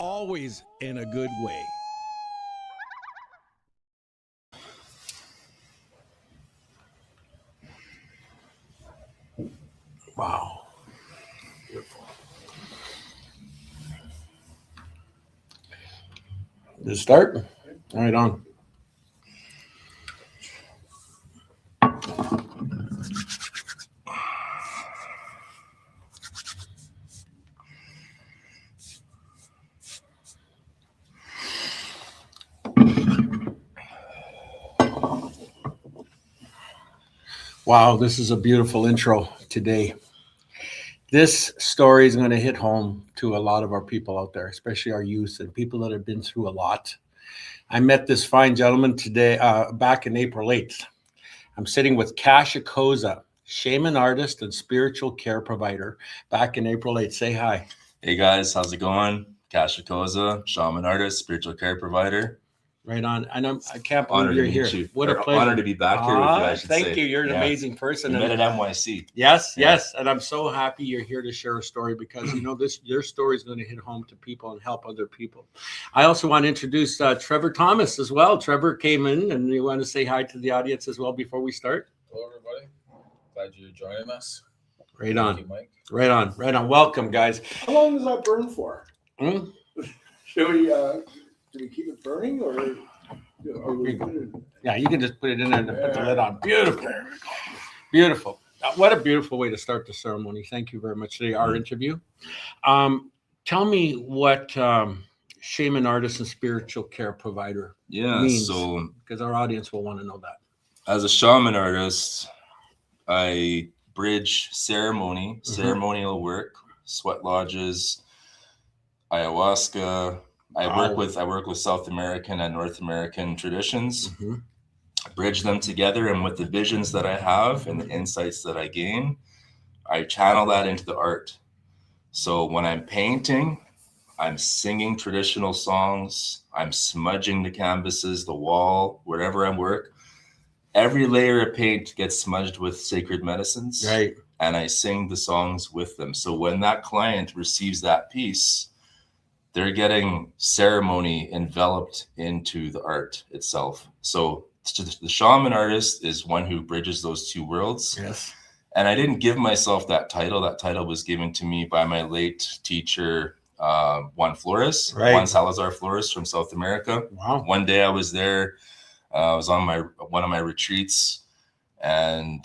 always in a good way. Wow. Beautiful. Did it start? Right on. Wow, this is a beautiful intro today. This story is going to hit home to a lot of our people out there, especially our youth and people that have been through a lot. I met this fine gentleman today, back in April 8th. I'm sitting with Kash Akoza, shaman artist and spiritual care provider, back in April 8th. Say hi. Hey guys, how's it going? Kash Akoza, shaman artist, spiritual care provider. Right on. And I can't believe you're here. You. What a pleasure. Honored to be back here with you, I should say. Thank you. You're an amazing person. You met at NYC. Yes. And I'm so happy you're here to share a story because, your story is going to hit home to people and help other people. I also want to introduce Trevor Thomas as well. Trevor came in, and you want to say hi to the audience as well before we start? Hello, everybody. Glad you're joining us. Right on. Thank you, Mike. Right on. Welcome, guys. How long does that burn for? Should we do we keep it burning or we put it in? Yeah, you can just put it in there and put the lid on. Beautiful. What a beautiful way to start the ceremony. Thank you very much for our interview. Tell me what shaman artist and spiritual care provider means, so because our audience will want to know that. As a shaman artist, I bridge ceremonial work, sweat lodges, ayahuasca. I work with South American and North American traditions. I bridge them together, and with the visions that I have and the insights that I gain, I channel that into the art. So when I'm painting, I'm singing traditional songs, I'm smudging the canvases, the wall, wherever I work. Every layer of paint gets smudged with sacred medicines, right? And I sing the songs with them. So when that client receives that piece, they're getting ceremony enveloped into the art itself. So the shaman artist is one who bridges those two worlds. Yes. And I didn't give myself that title. That title was given to me by my late teacher, Juan Flores, right. Juan Salazar Flores from South America. Wow. One day I was there. I was on one of my retreats, and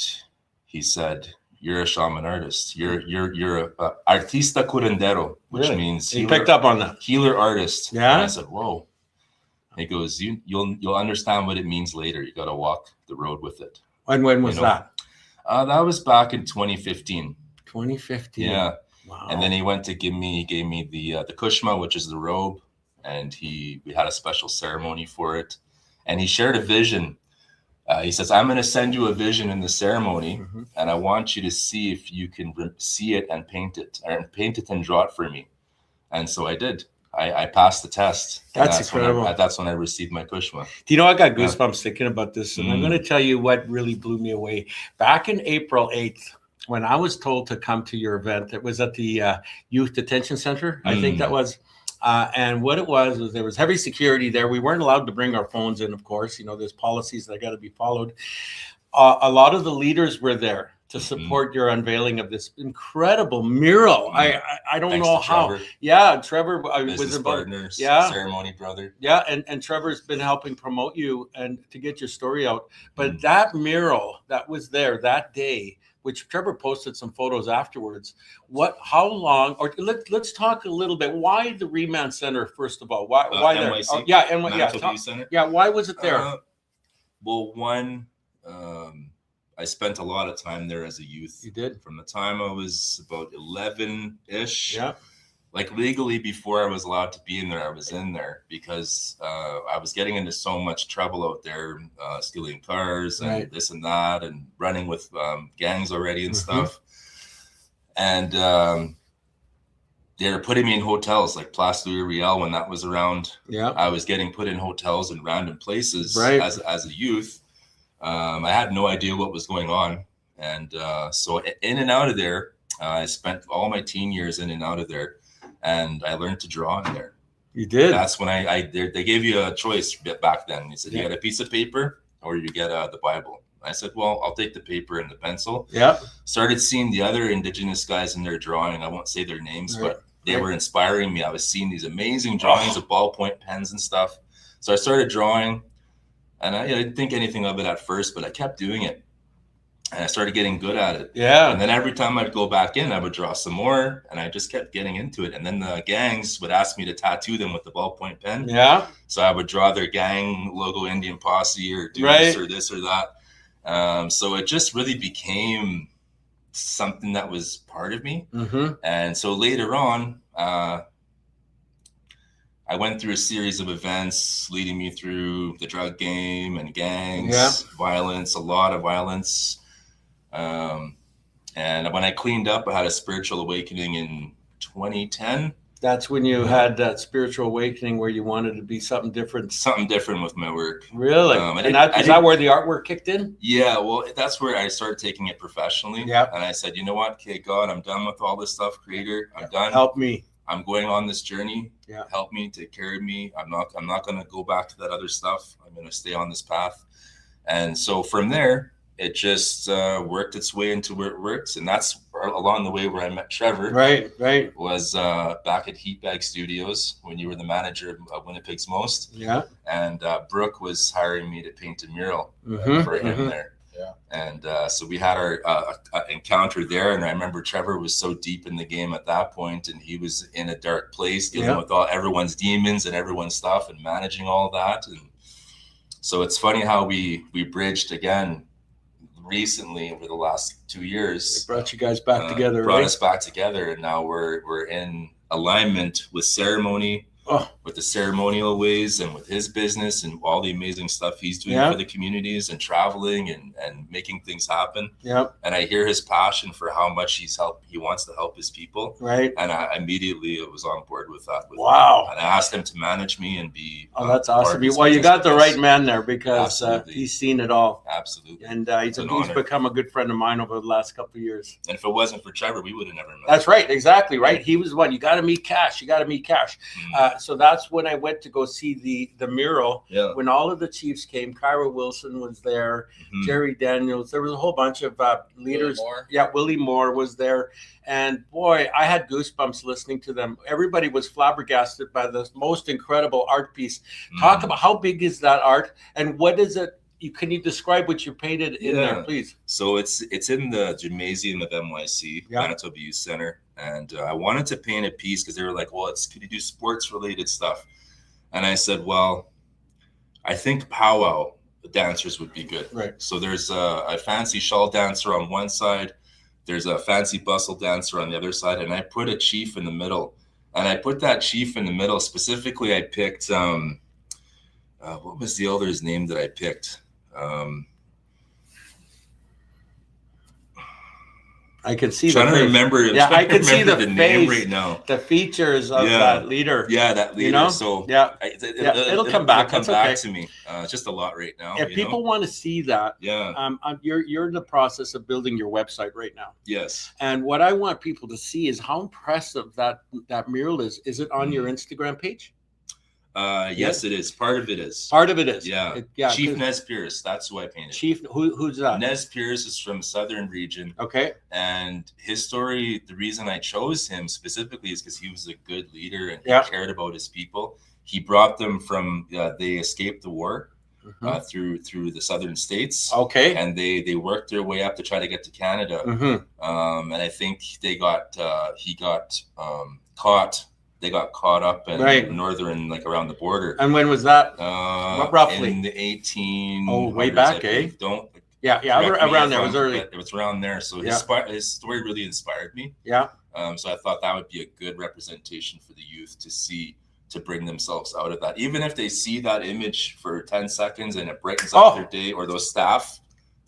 he said, "You're a shaman artist. You're a artista curandero," which means he picked up on that. Healer artist. Yeah. And I said, "Whoa." He goes, "You'll understand what it means later. You got to walk the road with it." And when was that? That was back in 2015. 2015. Yeah. Wow. And then he gave me the kushma, which is the robe, and we had a special ceremony for it. And he shared a vision. He says, "I'm going to send you a vision in the ceremony, and I want you to see if you can see it and paint it and draw it for me." And so I did. I passed the test. That's incredible. That's when I received my kushma. Do you know, I got goosebumps thinking about this, and I'm going to tell you what really blew me away. Back in April 8th, when I was told to come to your event, it was at the Youth Detention Center. I think that was. And what it was there was heavy security there. We weren't allowed to bring our phones in, of course. There's policies that got to be followed. A lot of the leaders were there to support your unveiling of this incredible mural. I don't Thanks know to how. Trevor. Yeah, Trevor was involved. Partners, yeah, ceremony brother. Yeah, and Trevor's been helping promote you and to get your story out. But that mural that was there that day, which Trevor posted some photos afterwards. How long? Or let's talk a little bit. Why the Remand Center, first of all? Why there? NYC? Center. Why was it there? Well, one, I spent a lot of time there as a youth. You did? From the time I was about 11-ish. Yeah. Like legally, before I was allowed to be in there, I was in there because I was getting into so much trouble out there, stealing cars and this and that, and running with gangs already and stuff. And they were putting me in hotels like Place Louis Riel when that was around. Yeah, I was getting put in hotels in random places as a youth. I had no idea what was going on, and so in and out of there, I spent all my teen years in and out of there. And I learned to draw in there. You did. That's when they gave you a choice back then. They said, you Yeah. get a piece of paper or you get the Bible. I said, well, I'll take the paper and the pencil. Yeah. Started seeing the other Indigenous guys in their drawing. I won't say their names, Right. but they were inspiring me. I was seeing these amazing drawings of ballpoint pens and stuff. So I started drawing, and I didn't think anything of it at first, but I kept doing it. And I started getting good at it. Yeah. And then every time I'd go back in, I would draw some more, and I just kept getting into it. And then the gangs would ask me to tattoo them with the ballpoint pen. Yeah. So I would draw their gang logo, Indian Posse, or do Right. this or this or that. So it just really became something that was part of me. Mm-hmm. And so later on, I went through a series of events leading me through the drug game and gangs, violence, a lot of violence. And when I cleaned up, I had a spiritual awakening in 2010. That's when you had that spiritual awakening where you wanted to be something different. Something different with my work. Really? And is that where the artwork kicked in? Yeah, well, that's where I started taking it professionally. Yeah. And I said, you know what, okay, God, I'm done with all this stuff, Creator. I'm done. Help me. I'm going on this journey. Yeah. Help me, take care of me. I'm not going to go back to that other stuff. I'm going to stay on this path. And so from there, it just worked its way into where it works. And that's along the way where I met Trevor. Right. Was back at Heatbag Studios when you were the manager of Winnipeg's Most. Yeah. And Brooke was hiring me to paint a mural Mm-hmm. for him there. Yeah. And so we had our encounter there. And I remember Trevor was so deep in the game at that point, and he was in a dark place dealing with everyone's demons and everyone's stuff and managing all that. And so it's funny how we bridged again recently over the last 2 years. It brought you guys back together. Brought us back together, and now we're in alignment with ceremony, with the ceremonial ways, and with his business and all the amazing stuff he's doing for the communities and traveling and making things happen. Yep. And I hear his passion for how much he wants to help his people. Right. And I immediately was on board with that. Wow. And I asked him to manage me and be. Oh, that's awesome. Well, you got the right man there because he's seen it all. Absolutely. And he's become a good friend of mine over the last couple of years. And if it wasn't for Trevor, we would have never met. That's right. Exactly. Right. He was one. You got to meet Kash. So that's when I went to go see the mural. Yeah. When all of the chiefs came, Kyra Wilson was there, Jerry Daniels. There was a whole bunch of leaders. Willie Moore was there. And boy, I had goosebumps listening to them. Everybody was flabbergasted by this most incredible art piece. Talk about how big is that art and what is it? Can you describe what you painted in there, please? So it's in the Gymnasium of NYC, Manitoba Youth Center. And I wanted to paint a piece because they were like, well, could you do sports related stuff? And I said, well, I think powwow dancers would be good. Right. So there's a fancy shawl dancer on one side. There's a fancy bustle dancer on the other side. And I put a chief in the middle. And I put that chief in the middle. Specifically, I picked, what was the elder's name that I picked? I can see trying to remember. Yeah, I can see the name right now. The features of that leader. Yeah, that leader. You know? So it'll come back. It'll come back to me. It's just a lot right now. If people want to see that, you're in the process of building your website right now. Yes. And what I want people to see is how impressive that mural is. Is it on your Instagram page? Yes, it is. Part of it is. Part of it is. Yeah. Chief Nez Pierce. That's who I painted. Chief, who's that? Nez Pierce is from Southern Region. Okay. And his story, the reason I chose him specifically is because he was a good leader and he cared about his people. He brought them from, they escaped the war through the southern states. Okay. And they worked their way up to try to get to Canada. And I think he got caught. They got caught up in northern, like around the border. And when was that? Roughly in the 18. Oh, way back, eh? Don't. Around there. It was early. It was around there. So his story really inspired me. Yeah. So I thought that would be a good representation for the youth to bring themselves out of that. Even if they see that image for 10 seconds and it brightens up their day, or those staff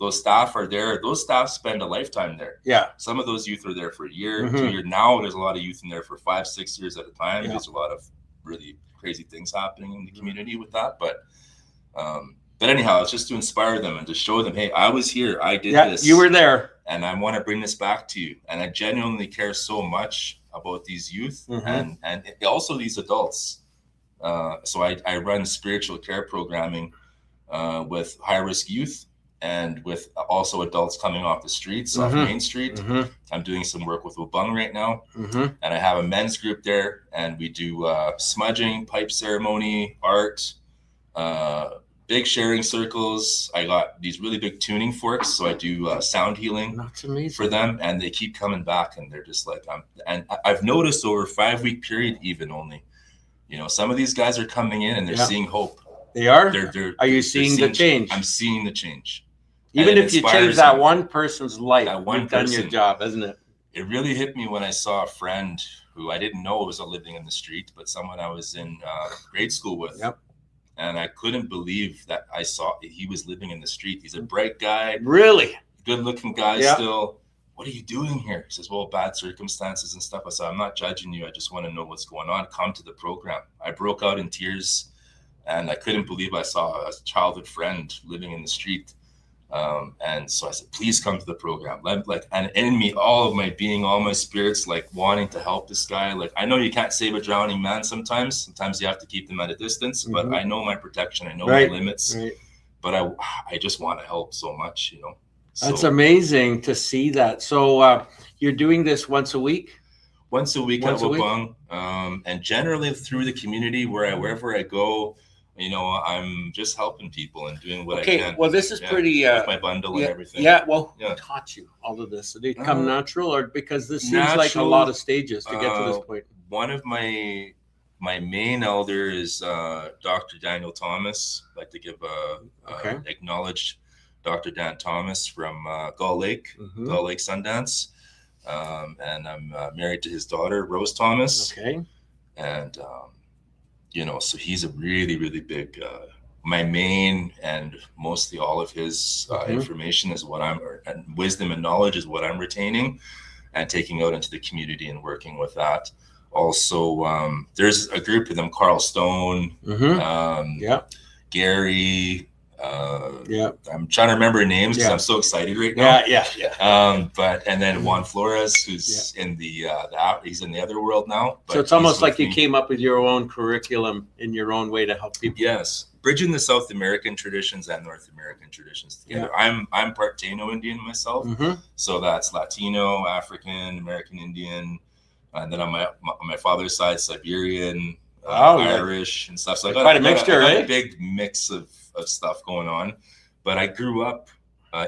are there. Those staff spend a lifetime there. Yeah. Some of those youth are there for a year, 2 years. Now there's a lot of youth in there for 5-6 years at a time. There's a lot of really crazy things happening in the community with that. But anyhow, it's just to inspire them and to show them, hey, I was here. I did this. You were there. And I want to bring this back to you. And I genuinely care so much about these youth and also these adults. So I run spiritual care programming with high-risk youth and with also adults coming off the streets, off Main Street. I'm doing some work with Wabung right now. And I have a men's group there, and we do smudging, pipe ceremony, art, big sharing circles. I got these really big tuning forks, so I do sound healing for them, and they keep coming back, and they're just like, and I've noticed over a 5-week period, even only, you know, some of these guys are coming in and they're seeing hope. They are? Are you they're seeing the change? I'm seeing the change. Even if you change that one person's life, you've done your job, isn't it? It really hit me when I saw a friend who I didn't know was living in the street, but someone I was in grade school with. And I couldn't believe that I saw he was living in the street. He's a bright guy. Really? Good looking guy still. What are you doing here? He says, well, bad circumstances and stuff. I said, I'm not judging you. I just want to know what's going on. Come to the program. I broke out in tears, and I couldn't believe I saw a childhood friend living in the street. And so I said, please come to the program. And in me, all of my being, all my spirits, like wanting to help this guy. Like, I know you can't save a drowning man sometimes. Sometimes you have to keep them at a distance, but I know my protection. I know my limits, but I just want to help so much, you know. That's amazing to see that. So you're doing this once a week? Once a week at Wabung. And generally through the community wherever I go, you know, I'm just helping people and doing what I can. Okay, well, this is pretty... with my bundle and everything. Who taught you all of this? Did it come natural, or because this seems like a lot of stages to get to this point? One of my main elder is Dr. Daniel Thomas. I'd like to give acknowledged Dr. Dan Thomas from Gull Lake Sundance. And I'm married to his daughter, Rose Thomas. Okay. And, you know, so he's a really, really big, my main and mostly all of his information is what and wisdom and knowledge is what I'm retaining and taking out into the community and working with that. Also, there's a group of them, Carl Stone, Gary, I'm trying to remember names because I'm so excited right now. And then Juan Flores, who's in he's in the other world now. But so it's almost like you came up with your own curriculum in your own way to help people. Yes, bridging the South American traditions and North American traditions together. I'm part Taino Indian myself, so that's Latino, African, American Indian, and then on my father's side, Siberian, Irish, and stuff. So I got quite a mixture, a big mix of stuff going on. But I grew up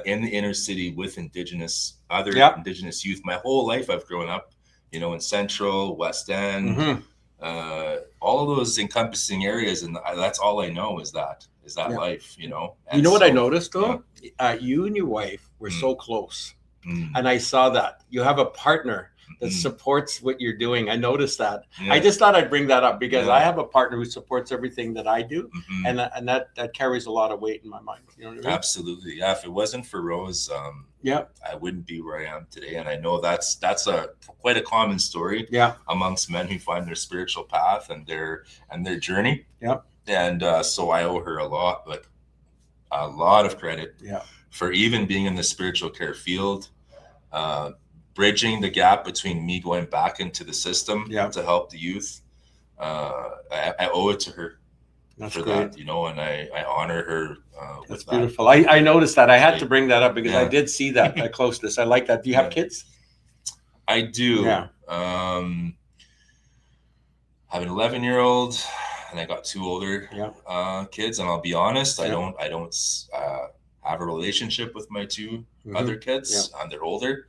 in the inner city with indigenous youth. My whole life I've grown up, you know, in Central, West End, all of those encompassing areas, and that's all I know is that life, you know. And you know what I noticed though? You and your wife were so close, and I saw that you have a partner that supports what you're doing. I noticed that. I just thought I'd bring that up because I have a partner who supports everything that I do, and that carries a lot of weight in my mind. You know what I mean? Absolutely, yeah. If it wasn't for Rose, I wouldn't be where I am today. And I know that's quite a common story amongst men who find their spiritual path and their journey. And so I owe her a lot of credit for even being in the spiritual care field. Bridging the gap between me going back into the system to help the youth. I owe it to her that, you know, and I honor her. That's beautiful. I noticed that. I had to bring that up because I did see that closeness. I like that. Do you have kids? I do. I have an 11-year-old, and I got 2 older kids. And I'll be honest, I don't have a relationship with my 2 other kids, and they're older.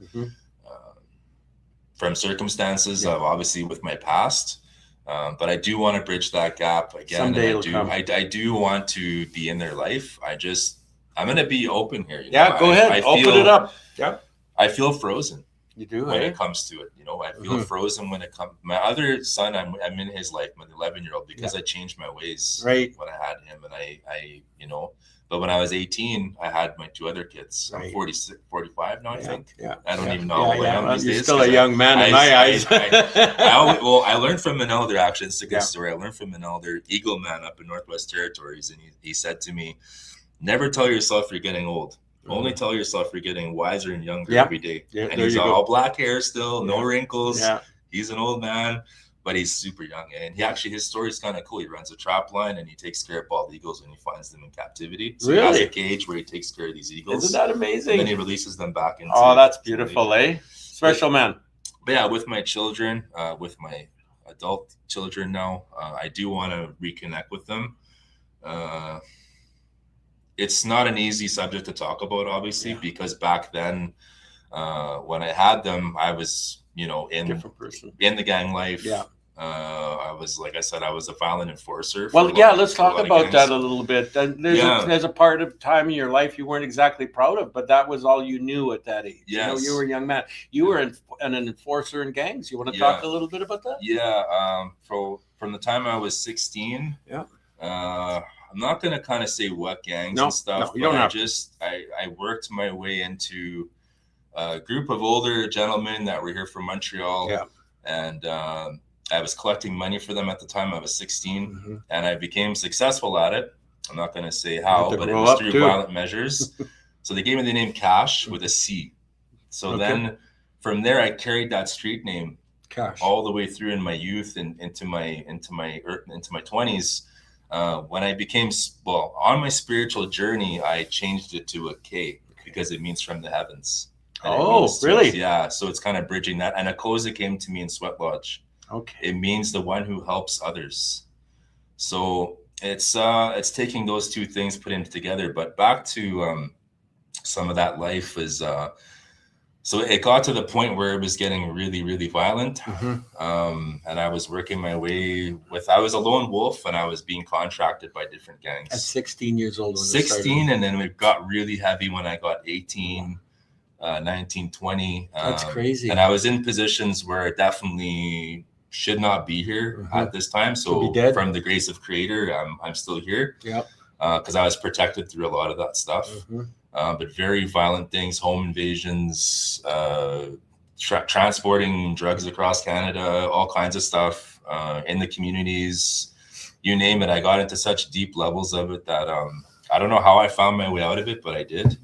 From circumstances of obviously with my past, but I do want to bridge that gap again. Someday I do want to be in their life. I'm going to be open here. You know? Go ahead. Open it up. I feel frozen. You do when it comes to it. You know, I feel frozen when it comes. My other son, I'm in his life, my 11-year-old, because I changed my ways when I had him, and I you know. But when I was 18, I had my 2 other kids. I'm 45 now, I think. I don't even know how old I am these days. You're still a young man in my eyes. I learned from an elder, actually. It's a good story. I learned from an elder, Eagle Man up in Northwest Territories. And he said to me, never tell yourself you're getting old. Only tell yourself you're getting wiser and younger every day. And he's all black hair still, no wrinkles. He's an old man. but he's super young. And his story is kind of cool. He runs a trap line and he takes care of bald eagles and he finds them in captivity. So he has a cage where he takes care of these eagles. Isn't that amazing? And then he releases them back into. Oh, that's beautiful, eh? Special man. But yeah, with my children, with my adult children now, I do want to reconnect with them. It's not an easy subject to talk about, obviously, because back then, when I had them, I was, in Different person. in the gang life. Yeah. I was, like I said, I was a violent enforcer. Well, let's talk about that a little bit. And there's a part of time in your life you weren't exactly proud of, but that was all you knew at that age. Yes. You were a young man. You were an enforcer in gangs. You want to talk a little bit about that? Yeah. From the time I was 16. Yeah. I'm not going to kind of say what gangs and stuff. No, you don't have I worked my way into a group of older gentlemen that were here from Montreal. Yeah. And I was collecting money for them at the time. I was 16 and I became successful at it. I'm not going to say how, but it was through violent measures. So they gave me the name Kash with a C. So then from there, I carried that street name Kash all the way through in my youth and into my 20s. When I became, on my spiritual journey, I changed it to a K because it means from the heavens. Really? Yeah. So it's kind of bridging that. And Akoza came to me in Sweat Lodge. Okay. It means the one who helps others. So it's taking those two things, putting it together. But back to some of that life is, so it got to the point where it was getting really, really violent. And I was working my way I was a lone wolf and I was being contracted by different gangs. At 16 years old. 16, and then it got really heavy when I got 18, 19, 20. That's crazy. And I was in positions where it definitely should not be here at this time. So from the grace of Creator, I'm still here. Yeah. Because I was protected through a lot of that stuff. But very violent things, home invasions, transporting drugs across Canada, all kinds of stuff in the communities, you name it. I got into such deep levels of it that I don't know how I found my way out of it, but I did.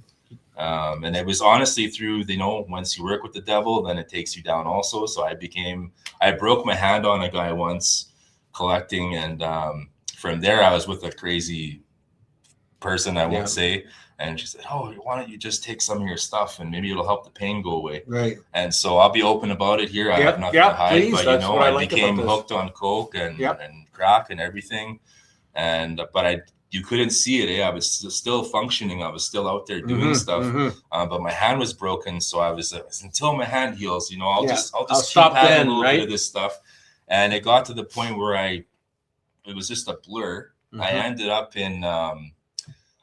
And it was honestly through, once you work with the devil, then it takes you down also. So I broke my hand on a guy once collecting. And from there, I was with a crazy person, I won't say. And she said, "Oh, why don't you just take some of your stuff and maybe it'll help the pain go away." Right. And so I'll be open about it here. I have nothing to hide, please. but I became hooked on coke and crack and everything. And you couldn't see it. I was still functioning. I was still out there doing stuff. But my hand was broken, so I was until my hand heals. I'll just stop keep having then, a little right? bit of this stuff. And it got to the point where it was just a blur. I ended up in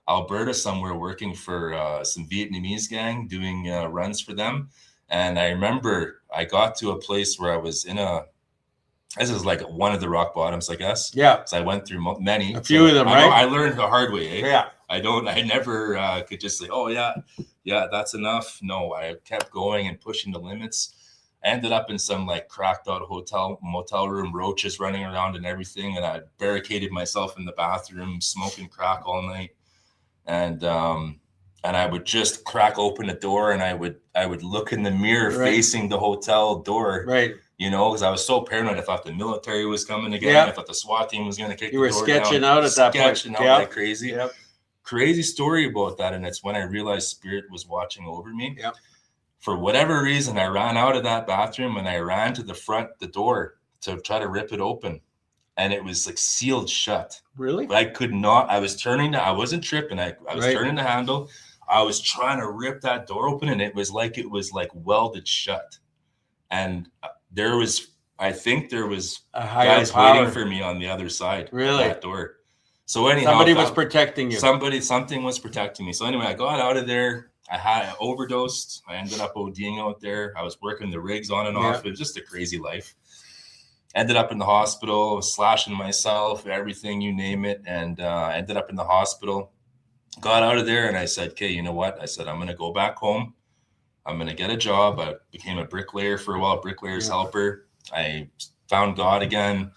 Alberta somewhere working for some Vietnamese gang doing runs for them. And I remember I got to a place where I was this is like one of the rock bottoms, I guess. Yeah. So I went through many. A few of them, right? I learned the hard way. Eh? Yeah. I never could just say, oh yeah, that's enough. No, I kept going and pushing the limits. I ended up in some like cracked out motel room, roaches running around and everything. And I barricaded myself in the bathroom, smoking crack all night. And I would just crack open the door and I would look in the mirror facing the hotel door. Right. Because I was so paranoid. I thought the military was coming again. I thought the SWAT team was going to kick the door down. You were sketching out at that point. Sketching out like crazy. Yep. Crazy story about that. And it's when I realized Spirit was watching over me. Yep. For whatever reason, I ran out of that bathroom and I ran to the door to try to rip it open. And it was like sealed shut. Really? But I could not. I was I wasn't tripping. I was turning the handle. I was trying to rip that door open and it was like welded shut. And I think there was guys waiting for me on the other side of that door. So anyhow, somebody was protecting you. Something was protecting me. So anyway, I got out of there. I overdosed. I ended up ODing out there. I was working the rigs on and off. It was just a crazy life. Ended up in the hospital, slashing myself, everything, you name it. And ended up in the hospital. Got out of there and I said, okay, you know what? I said, I'm going to go back home. I'm going to get a job. I became a bricklayer for a while, bricklayer's helper. I found God again.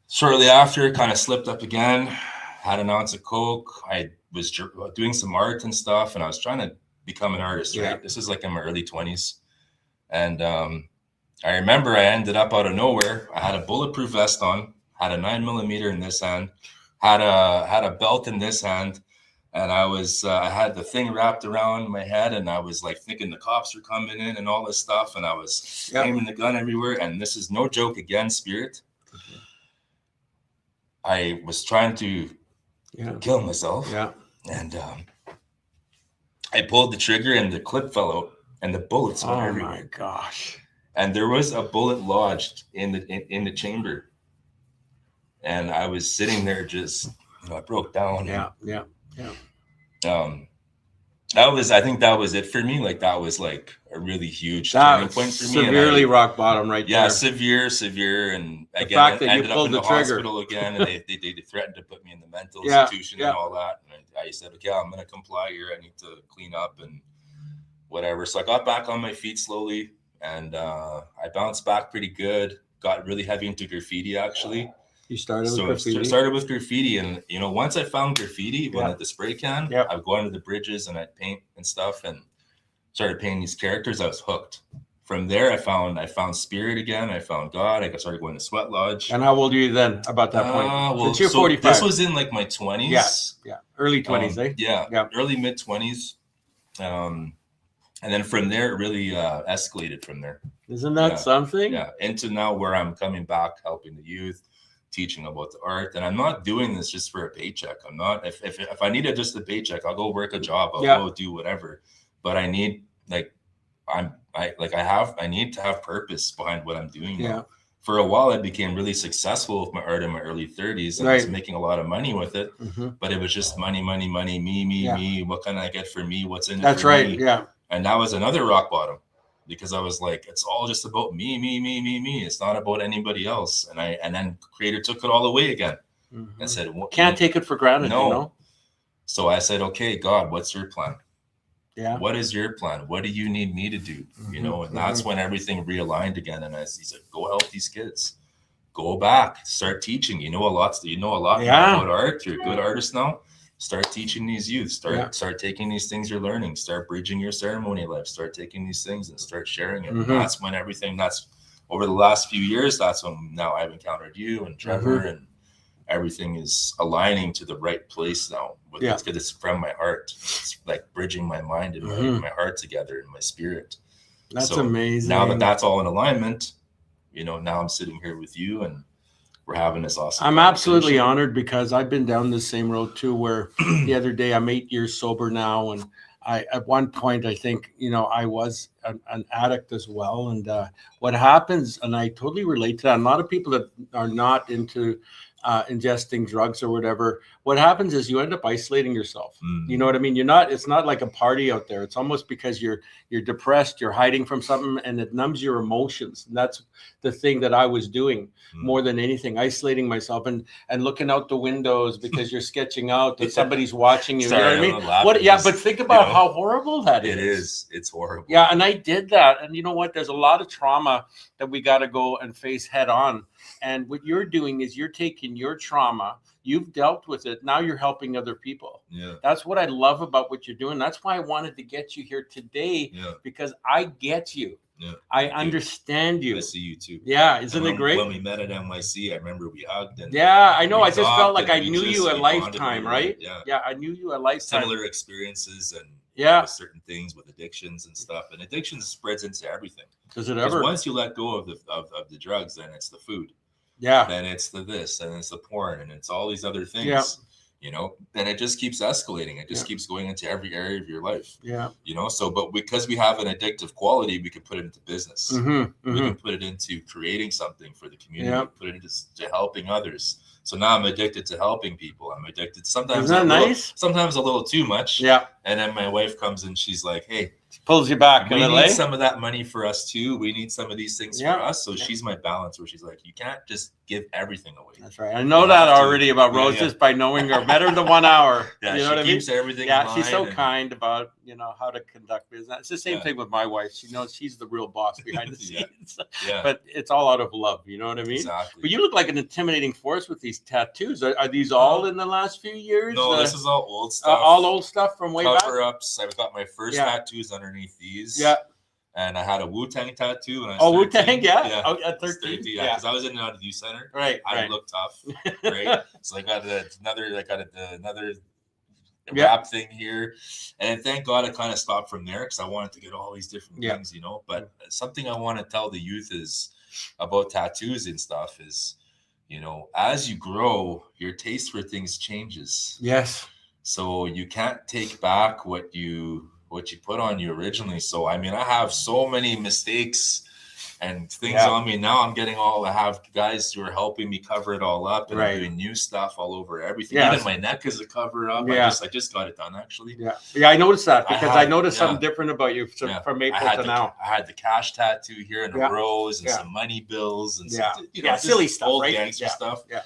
Shortly after, kind of slipped up again, had an ounce of coke. I was doing some art and stuff, and I was trying to become an artist, right? This is like in my early 20s. And I remember I ended up out of nowhere. I had a bulletproof vest on, had a 9mm in this hand, had a belt in this hand, and I had the thing wrapped around my head, and I was like thinking the cops were coming in and all this stuff, and I was aiming the gun everywhere. And this is no joke again, Spirit. I was trying to kill myself. Yeah. And I pulled the trigger and the clip fell out and the bullets went everywhere. Oh my gosh. And there was a bullet lodged in the chamber. And I was sitting there just, I broke down. Yeah. I think that was it for me. Like that was like a really huge turning point for me. Severely rock bottom right there. Yeah, severe. And again, I ended up in the hospital again, and they threatened to put me in the mental institution and all that. And I said, okay, I'm going to comply here. I need to clean up and whatever. So I got back on my feet slowly, and I bounced back pretty good. Got really heavy into graffiti, actually. You started with graffiti? I started with graffiti, and once I found graffiti, when at the spray can, I would go onto the bridges and I'd paint and stuff, and started painting these characters. I was hooked. From there, I found spirit again. I found God. I started going to Sweat Lodge. And how old were you then? About that point? Well, you're 45. This was in like my 20s. Yeah, early 20s, eh? Yeah, early mid 20s. And then from there, it really escalated from there. Isn't that something? Yeah, into now where I'm coming back, helping the youth, teaching about the art. And I'm not doing this just for a paycheck. I'm not, if I needed just a paycheck, I'll go work a job. I'll go do whatever. But I need, I need to have purpose behind what I'm doing now. For a while, I became really successful with my art in my early 30s, and I was making a lot of money with it. But it was just money, me. What can I get for me? What's in it? That's right. Me? Yeah. And that was another rock bottom, because I was like, it's all just about me. It's not about anybody else. And then Creator took it all away again and said, can't take it for granted. No. So I said, okay, God, what's your plan? Yeah. What is your plan? What do you need me to do? And that's when everything realigned again. And he said, go help these kids. Go back, start teaching. You know a lot about art. You're a good artist now. Start teaching these youth. Start taking these things you're learning. Start bridging your ceremony life. Start taking these things and start sharing it. That's when that's over the last few years. That's when now I've encountered you and Trevor, and everything is aligning to the right place now. Because it's from my heart. It's like bridging my mind and my heart together and my spirit. That's amazing. Now that's all in alignment, now I'm sitting here with you and we're having this awesome I'm absolutely honored, because I've been down the same road too, where the other day, I'm 8 years sober now. And at one point, I think, I was an addict as well. And what happens, and I totally relate to that, a lot of people that are not into ingesting drugs or whatever, what happens is you end up isolating yourself. You know what I mean? It's not like a party out there. It's almost because you're depressed, you're hiding from something, and it numbs your emotions. And that's the thing that I was doing more than anything, isolating myself and looking out the windows because you're sketching out that somebody's watching you. Sorry, you know what I mean? But think about how horrible that is. It is. It's horrible. Yeah, and I did that. And you know what? There's a lot of trauma that we got to go and face head on. And what you're doing is you're taking your trauma, you've dealt with it, now you're helping other people. Yeah. That's what I love about what you're doing. That's why I wanted to get you here today, because I get you. Yeah. I understand you. I see you too. Yeah, isn't it great? When we met at NYC, I remember we hugged. And I know. I just felt like I knew you a lifetime, right? Yeah, I knew you a lifetime. Similar experiences and with certain things with addictions and stuff. And addiction spreads into everything. Does it ever? Once you let go of the drugs, then it's the food. Yeah. Then it's the this, and it's the porn, and it's all these other things. Yeah. Then it just keeps escalating. It just keeps going into every area of your life. Yeah. So, but because we have an addictive quality, we can put it into business. We can put it into creating something for the community. Yeah. Put it into helping others. So now I'm addicted to helping people. I'm addicted sometimes. Isn't that nice? Sometimes a little too much. Yeah. And then my wife comes and she's like, hey, pulls you back. We need some of that money for us too. We need some of these things for us. So she's my balance, where she's like, you can't just give everything away. That's right. I know that already about Rose just by knowing her better than 1 hour. Yeah, you know what I mean? Keeps everything. Yeah, she's so kind about how to conduct business. It's the same thing with my wife. She knows she's the real boss behind the scenes. But it's all out of love. You know what I mean? Exactly. But you look like an intimidating force with these tattoos. Are these all in the last few years? No, this is all old stuff. All old stuff from way back. Cover ups. I've got my first tattoos underneath these. Yeah. And I had a Wu-Tang tattoo when I was Oh, 13. Wu-Tang, yeah. Yeah. Oh, at 13. Yeah, because I was in and out of the youth center. Right. I Right. looked tough, right? So I got another Yeah. rap thing here, and thank God I kind of stopped from there because I wanted to get all these different Yeah. things, you know. But something I want to tell the youth is about tattoos and stuff is, you know, as you grow, your taste for things changes. Yes. So you can't take back what you put on you originally. So I mean, I have so many mistakes and things on me now. I have guys who are helping me cover it all up, and I'm doing new stuff all over everything. Yes. Even my neck is a cover up. Yeah. I just got it done actually. Yeah, I noticed that because I noticed something different about you from April to now. I had the Cash tattoo here and a rose and some money bills and some, you know, silly just stuff, old right? gangster stuff. Yeah.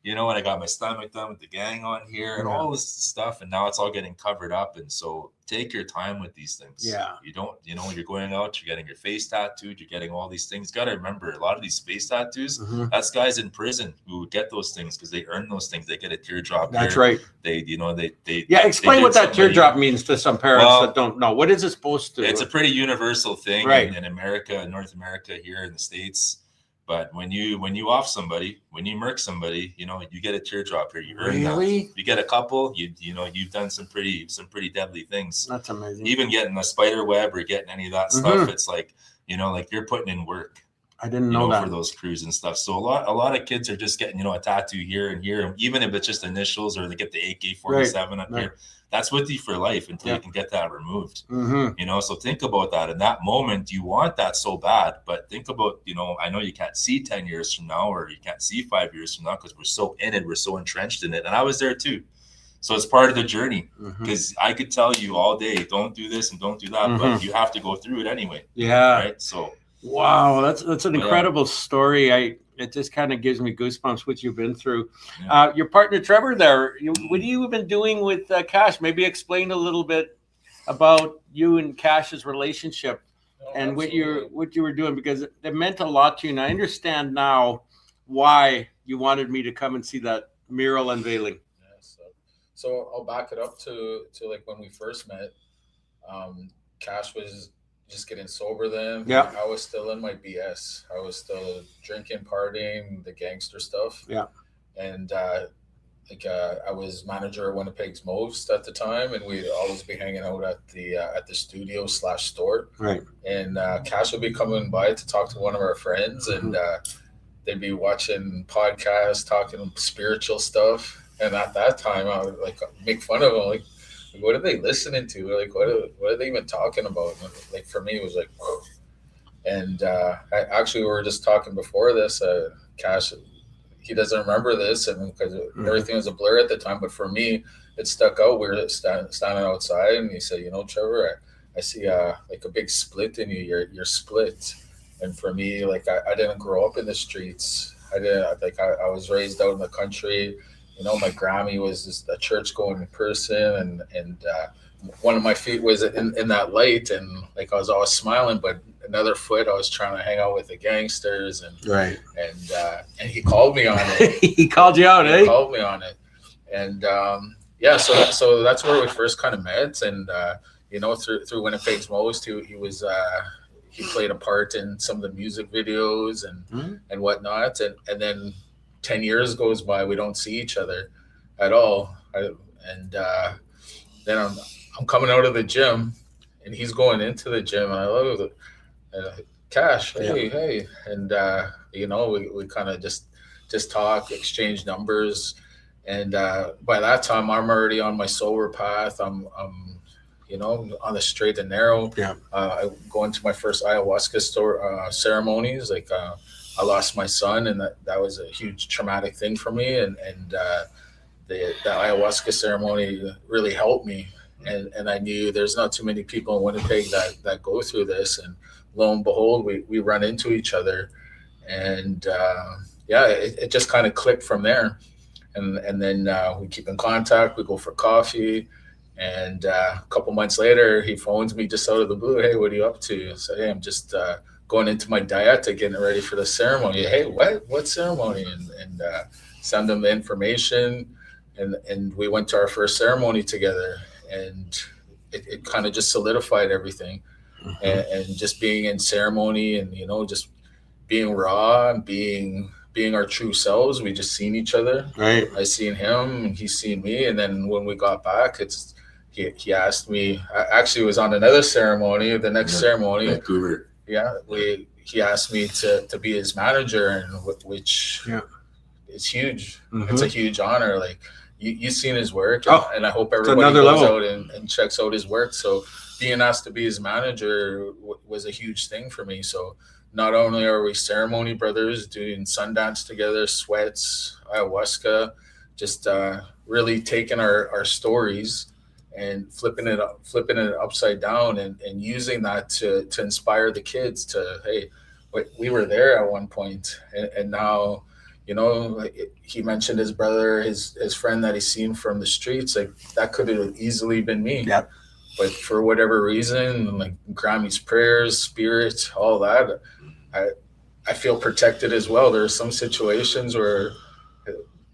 You know, and I got my stomach done with the gang on here and all this stuff, and now it's all getting covered up. And so take your time with these things. Yeah. You don't, you know, you're going out, you're getting your face tattooed, you're getting all these things. Got to remember, a lot of these face tattoos, that's guys in prison who get those things because they earn those things. They get a teardrop. That's here. right. They, you know, they. Yeah, explain what that teardrop means to some parents that don't know. What is it supposed to? It's a pretty universal thing in America, North America, here in the States. But when you off somebody, when you murk somebody, you know, you get a teardrop here. You earn that. You get a couple, you know, you've done some pretty deadly things. That's amazing. Even getting a spider web or getting any of that stuff, it's like, you know, like you're putting in work. I didn't know that for those crews and stuff. So a lot of kids are just getting, you know, a tattoo here and here, even if it's just initials or they get the AK-47 up here. That's with you for life until you can get that removed. You know, so think about that. In that moment, you want that so bad, but think about, you know, I know you can't see 10 years from now or you can't see 5 years from now because we're so in it, we're so entrenched in it. And I was there too. So it's part of the journey because I could tell you all day, don't do this and don't do that, but you have to go through it anyway. Yeah. Right. So. Wow, that's an incredible story. It just kind of gives me goosebumps what you've been through. Your partner Trevor there, what have you been doing with Cash? Maybe explain a little bit about you and Cash's relationship and what you were doing, because it meant a lot to you. And I understand now why you wanted me to come and see that mural unveiling. So I'll back it up to like when we first met. Cash was just getting sober then. Yeah. I was still in my BS. I was still drinking, partying, the gangster stuff. Yeah. And I was manager of Winnipeg's Most at the time, and we'd always be hanging out at the studio / store. Right. And Cash would be coming by to talk to one of our friends, and they'd be watching podcasts, talking spiritual stuff. And at that time, I would like make fun of them, like, what are they listening to? Like, what are they even talking about? And like, for me, it was like, whoa. And we were just talking before this. Cash, he doesn't remember this, and because everything was a blur at the time. But for me, it stuck out. We were standing outside, and he said, "You know, Trevor, I see like a big split in you. You're split." And for me, like I didn't grow up in the streets. I was raised out in the country. You know, my Grammy was just a church-going person, and one of my feet was in that light, and like I was always smiling, but another foot I was trying to hang out with the gangsters, and he called me on it. He called you out, He called me on it, and so that's where we first kind of met, and you know, through Winnipeg's Most, he played a part in some of the music videos and whatnot, and then 10 years goes by, we don't see each other at all. Then I'm coming out of the gym, and he's going into the gym, and I love it. Cash, hey. And, you know, we kind of just talk, exchange numbers. And by that time, I'm already on my sober path. I'm you know, on the straight and narrow. I go into my first ayahuasca ceremonies. Like, I lost my son, and that was a huge traumatic thing for me. And the ayahuasca ceremony really helped me. And I knew there's not too many people in Winnipeg that go through this. And lo and behold, we run into each other. And it just kind of clicked from there. And then we keep in contact. We go for coffee. And a couple months later, he phones me just out of the blue. Hey, what are you up to? I said, hey, I'm just going into my dieta, getting ready for the ceremony. Hey, what ceremony? And send them the information. And we went to our first ceremony together, and it kind of just solidified everything. and just being in ceremony and, you know, just being raw and being our true selves. We just seen each other. Right. I seen him and he's seen me. And then when we got back, he asked me, I actually was on another ceremony, the next ceremony. Vancouver. Yeah. He asked me to be his manager, and which is huge. It's a huge honor. Like you've seen his work, and I hope everybody goes out and checks out his work. So being asked to be his manager was a huge thing for me. So not only are we ceremony brothers doing Sundance together, sweats, ayahuasca, just really taking our stories and flipping it upside down and using that to inspire the kids to, hey, we were there at one point, and now, you know, he mentioned his brother, his friend that he's seen from the streets. Like that could have easily been me. Yep. But for whatever reason, like Grammy's prayers, spirit, all that, I feel protected as well. There are some situations where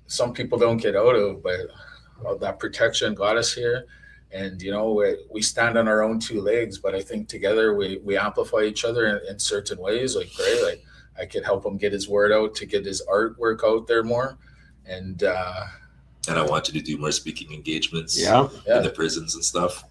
some people don't get out of, but that protection got us here. And, you know, we stand on our own two legs, but I think together we amplify each other in certain ways. Like, right, like I could help him get his word out, to get his artwork out there more. And I want you to do more speaking engagements in the prisons and stuff.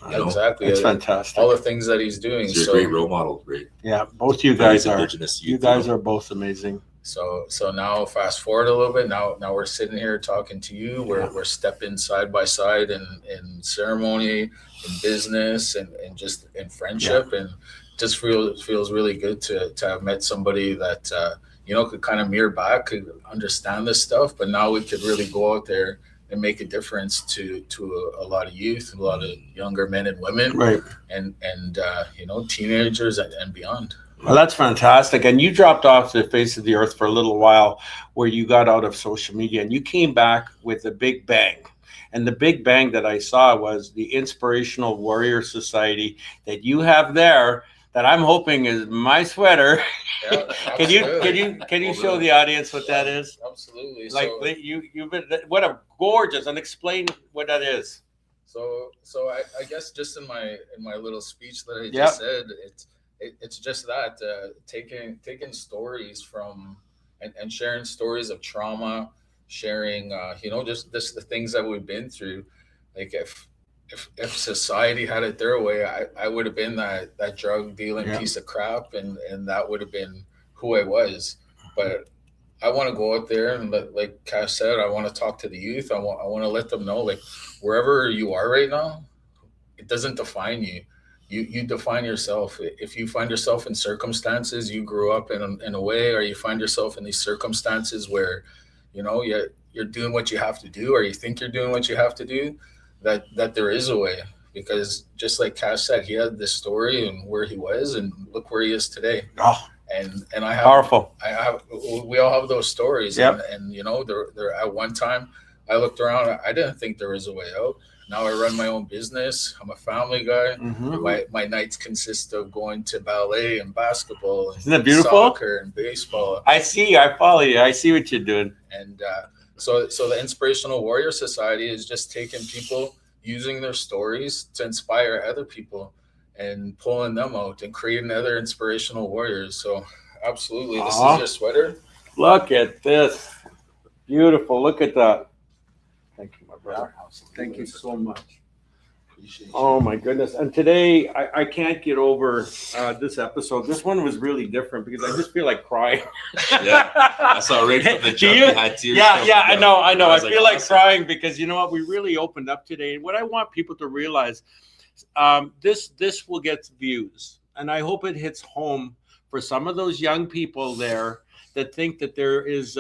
Exactly. It's fantastic. All the things that he's doing. You're a great role model, right? Yeah, both you guys are. Indigenous youth, you guys are both amazing. So now fast forward a little bit. Now we're sitting here talking to you. We're stepping side by side in ceremony, in business, and just in friendship, and just feels really good to have met somebody that you know, could kind of mirror back, could understand this stuff. But now we could really go out there and make a difference to a lot of youth, a lot of younger men and women, right? And you know, teenagers and beyond. Well, that's fantastic. And you dropped off the face of the earth for a little while, where you got out of social media, and you came back with a big bang. And the big bang that I saw was the Inspirational Warrior Society that you have there, that I'm hoping is my sweater. Yeah, can you show the audience what that is? Absolutely. Like, so, you've been, what a gorgeous, and explain what that is. So I guess just in my little speech that I just said, it's just that taking stories from and sharing stories of trauma, sharing you know, just the things that we've been through. Like if society had it their way, I would have been that drug dealing piece of crap, and that would have been who I was. But I want to go out there and like Kash said, I want to talk to the youth. I want to let them know, like, wherever you are right now, it doesn't define you. You define yourself. If you find yourself in circumstances you grew up in a way, or you find yourself in these circumstances where, you know, you're doing what you have to do, or you think you're doing what you have to do, that there is a way. Because just like Kash said, he had this story and where he was, and look where he is today. Oh, and I have powerful. We all have those stories. Yep. And you know, there at one time I looked around, I didn't think there was a way out. Now I run my own business. I'm a family guy. Mm-hmm. My nights consist of going to ballet and basketball. And isn't that beautiful? Soccer and baseball. I follow you. I see what you're doing. And so the Inspirational Warrior Society is just taking people, using their stories to inspire other people and pulling them out and creating other inspirational warriors. So absolutely, this is your sweater. Look at this. Beautiful. Look at that. Thank you, my brother. Thank you so much. Appreciate you. My goodness. And today, I can't get over this episode. This one was really different because I just feel like crying. Yeah, I saw right from the jump. You had tears. Yeah, I know. I feel like crying because, you know what, we really opened up today. And what I want people to realize, this will get views. And I hope it hits home for some of those young people there that think that there is,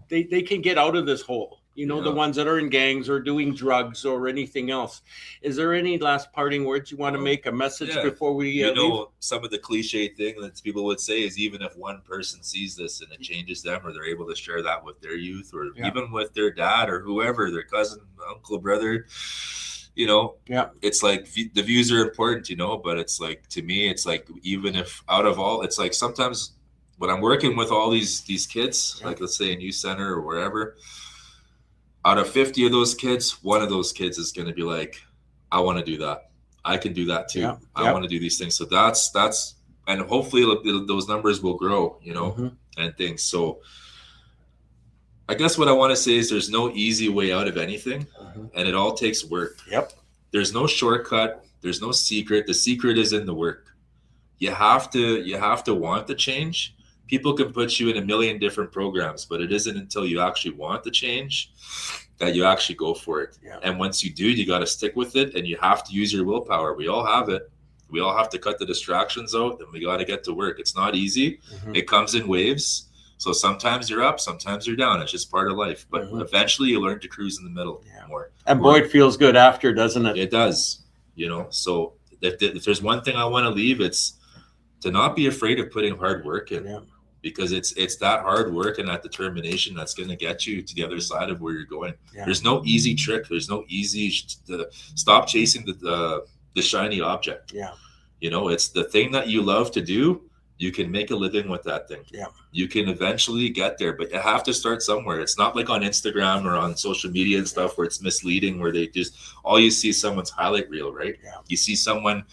they can get out of this hole. You know, the ones that are in gangs or doing drugs or anything else. Is there any last parting words you want to make, a message before we leave? Some of the cliche thing that people would say is, even if one person sees this and it changes them, or they're able to share that with their youth, or even with their dad or whoever, their cousin, uncle, brother, you know, it's like the views are important, you know, but it's like, to me, it's like, even if out of all, it's like sometimes when I'm working with all these kids, like let's say in youth center or wherever, out of 50 of those kids, one of those kids is going to be like, I want to do that. I can do that too. Yeah. I Yep. want to do these things. So that's, and hopefully those numbers will grow, you know, Mhm. and things. So I guess what I want to say is there's no easy way out of anything, Mhm. and it all takes work. Yep. There's no shortcut. There's no secret. The secret is in the work. You have to want the change. People can put you in a million different programs, but it isn't until you actually want the change that you actually go for it. Yeah. And once you do, you got to stick with it, and you have to use your willpower. We all have it. We all have to cut the distractions out, and we got to get to work. It's not easy. Mhm. It comes in waves. So sometimes you're up, sometimes you're down. It's just part of life. But Mhm. eventually you learn to cruise in the middle Yeah. more. And boy, it feels good after, doesn't it? It does, you know. So if there's one thing I want to leave, it's to not be afraid of putting hard work in, Yeah. because it's that hard work and that determination that's going to get you to the other side of where you're going. Yeah. There's no easy trick. There's no easy stop chasing the shiny object. Yeah. You know, it's the thing that you love to do. You can make a living with that thing. Yeah. You can eventually get there, but you have to start somewhere. It's not like on Instagram or on social media and stuff where it's misleading, where they just, all you see is someone's highlight reel, right? Yeah. You see someone,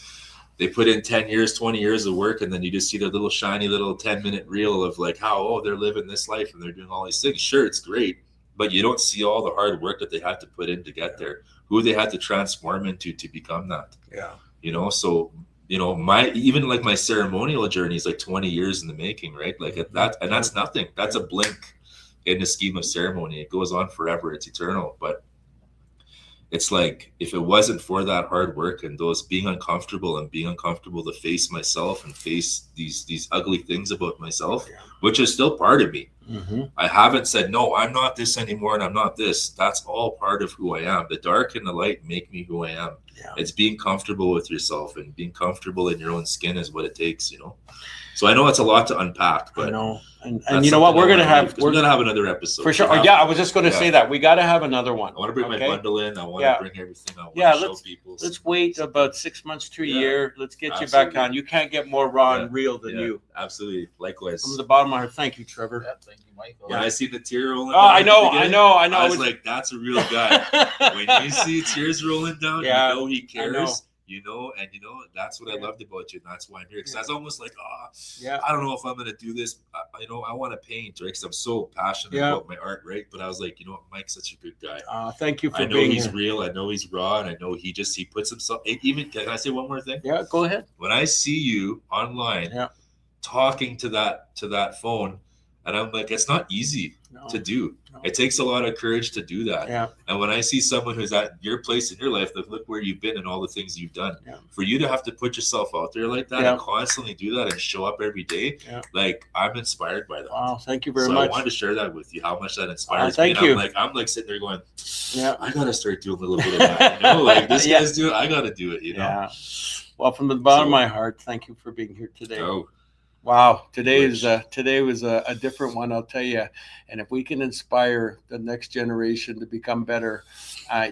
they put in 10 years, 20 years of work, and then you just see their little shiny little 10-minute reel of like how, oh, they're living this life and they're doing all these things. Sure, it's great, but you don't see all the hard work that they had to put in to get there, who they had to transform into to become that. Yeah. You know, so you know, even like my ceremonial journey is like 20 years in the making, right? Like that, and that's nothing. That's a blink in the scheme of ceremony. It goes on forever. It's eternal. But it's like, if it wasn't for that hard work and those being uncomfortable to face myself and face these ugly things about myself, which is still part of me. Mm-hmm. I haven't said, no, I'm not this anymore and I'm not this. That's all part of who I am. The dark and the light make me who I am. Yeah. It's being comfortable with yourself, and being comfortable in your own skin is what it takes, you know? So I know it's a lot to unpack, but I know. And you know what? We're going to have another episode. For sure. Yeah, I was just going to say that. We got to have another one. I want to bring my bundle in. I want to bring everything. I want to show people. Let's wait about 6 months to a year. Let's get you Absolutely. back on. You can't get more raw and real than you. Absolutely. Likewise. From the bottom of my heart, thank you, Trevor. Yeah, thank you, Michael. When I see the tear rolling Oh, down I know. I was like, that's a real guy. When you see tears rolling down, you know he cares. You know, that's what I loved about you, and that's why I'm here. Because I was almost like, I don't know if I'm going to do this. I want to paint, right? Because I'm so passionate about my art, right? But I was like, you know what, Mike's such a good guy. Thank you for being here. I know he's here. real. I know he's raw, and I know he puts himself. Even, can I say one more thing? Yeah, go ahead. When I see you online, talking to that phone, and I'm like, it's not easy to do. It takes a lot of courage to do that. Yeah. And when I see someone who's at your place in your life, look where you've been and all the things you've done. Yeah. For you to have to put yourself out there like that and constantly do that and show up every day, like, I'm inspired by that. Wow, thank you very much. I wanted to share that with you, how much that inspires me. Thank me. you. I'm like sitting there going, I gotta start doing a little bit of that. You know, like this guy's doing it, I gotta do it, you know. Yeah. Well, from the bottom of my heart, thank you for being here today. Oh. Wow, today was a different one, I'll tell you. And if we can inspire the next generation to become better,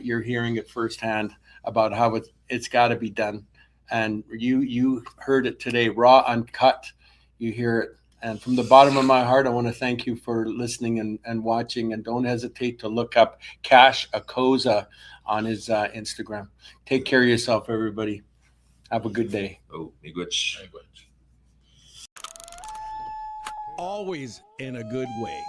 you're hearing it firsthand about how it's got to be done. And you heard it today, raw, uncut. You hear it. And from the bottom of my heart, I want to thank you for listening and watching. And don't hesitate to look up Kash Akoza on his Instagram. Take care of yourself, everybody. Have a good day. Oh, miigwech. Always in a good way.